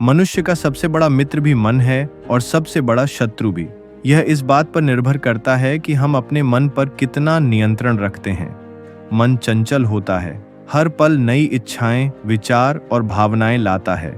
मनुष्य का सबसे बड़ा मित्र भी मन है और सबसे बड़ा शत्रु भी। यह इस बात पर निर्भर करता है कि हम अपने मन पर कितना नियंत्रण रखते हैं। मन चंचल होता है, हर पल नई इच्छाएं, विचार और भावनाएं लाता है,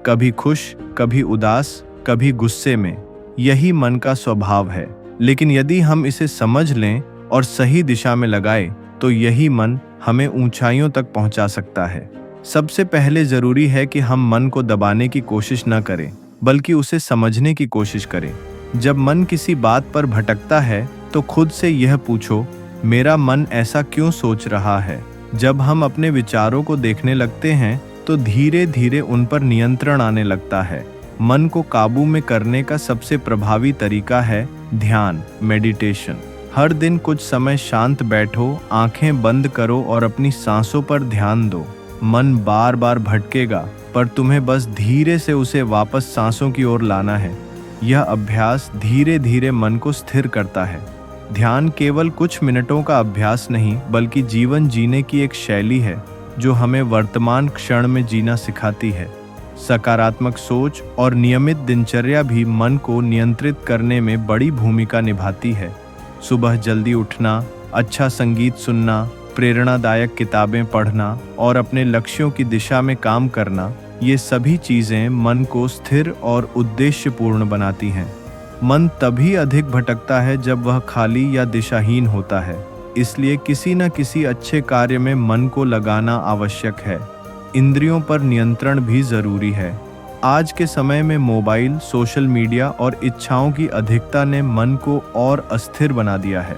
कभी खुश, कभी उदास, कभी गुस्से में। यही मन का स्वभाव है। लेकिन यदि हम इसे समझ लें और सही दिशा में लगाएं, तो यही मन हमें ऊंचाइयों तक पहुंचा सकता है। सबसे पहले जरूरी है कि हम मन को दबाने की कोशिश न करें, बल्कि उसे समझने की कोशिश करें। जब मन किसी बात पर भटकता है, तो खुद से यह पूछो, मेरा मन ऐसा क्यों सोच रहा है? जब हम अपने विचारों को देखने लगते हैं, तो धीरे धीरे उन पर नियंत्रण आने लगता है। मन को काबू में करने का सबसे प्रभावी तरीका है ध्यान, मेडिटेशन। हर दिन कुछ समय शांत बैठो, आंखें बंद करो और अपनी सांसों पर ध्यान दो। मन बार बार भटकेगा, पर तुम्हें बस धीरे से उसे वापस सांसों की ओर लाना है। यह अभ्यास धीरे धीरे मन को स्थिर करता है। ध्यान केवल कुछ मिनटों का अभ्यास नहीं, बल्कि जीवन जीने की एक शैली है जो हमें वर्तमान क्षण में जीना सिखाती है। सकारात्मक सोच और नियमित दिनचर्या भी मन को नियंत्रित करने में बड़ी भूमिका निभाती है। सुबह जल्दी उठना, अच्छा संगीत सुनना, प्रेरणादायक किताबें पढ़ना और अपने लक्ष्यों की दिशा में काम करना, ये सभी चीजें मन को स्थिर और उद्देश्यपूर्ण बनाती हैं। मन तभी अधिक भटकता है जब वह खाली या दिशाहीन होता है। इसलिए किसी न किसी अच्छे कार्य में मन को लगाना आवश्यक है। इंद्रियों पर नियंत्रण भी जरूरी है। आज के समय में मोबाइल, सोशल मीडिया और इच्छाओं की अधिकता ने मन को और अस्थिर बना दिया है।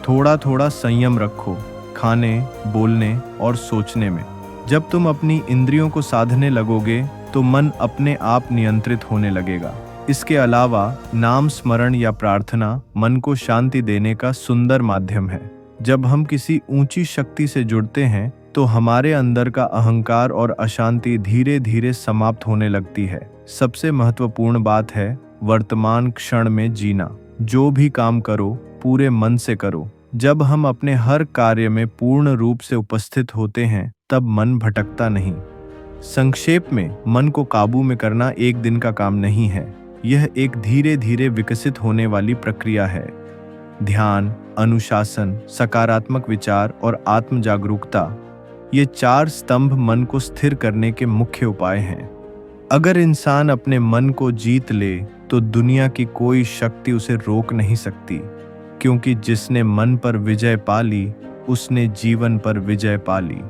थोड़ा थोड़ा संयम रखो, खाने, बोलने और सोचने में। जब तुम अपनी इंद्रियों को साधने लगोगे, तो मन अपने आप नियंत्रित होने लगेगा। इसके अलावा नाम स्मरण या प्रार्थना मन को शांति देने का सुंदर माध्यम है। जब हम किसी ऊंची शक्ति से जुड़ते हैं, तो हमारे अंदर का अहंकार और अशांति धीरे धीरे समाप्त होने लगती है। सबसे महत्वपूर्ण बात है वर्तमान क्षण में जीना। जो भी काम करो, पूरे मन से करो। जब हम अपने हर कार्य में पूर्ण रूप से उपस्थित होते हैं, तब मन भटकता नहीं। संक्षेप में, मन को काबू में करना एक दिन का काम नहीं है। यह एक धीरे धीरे विकसित होने वाली प्रक्रिया है। ध्यान, अनुशासन, सकारात्मक विचार और आत्म जागरूकता, ये 4 स्तंभ मन को स्थिर करने के मुख्य उपाय हैं। अगर इंसान अपने मन को जीत ले, तो दुनिया की कोई शक्ति उसे रोक नहीं सकती, क्योंकि जिसने मन पर विजय पा ली, उसने जीवन पर विजय पा ली।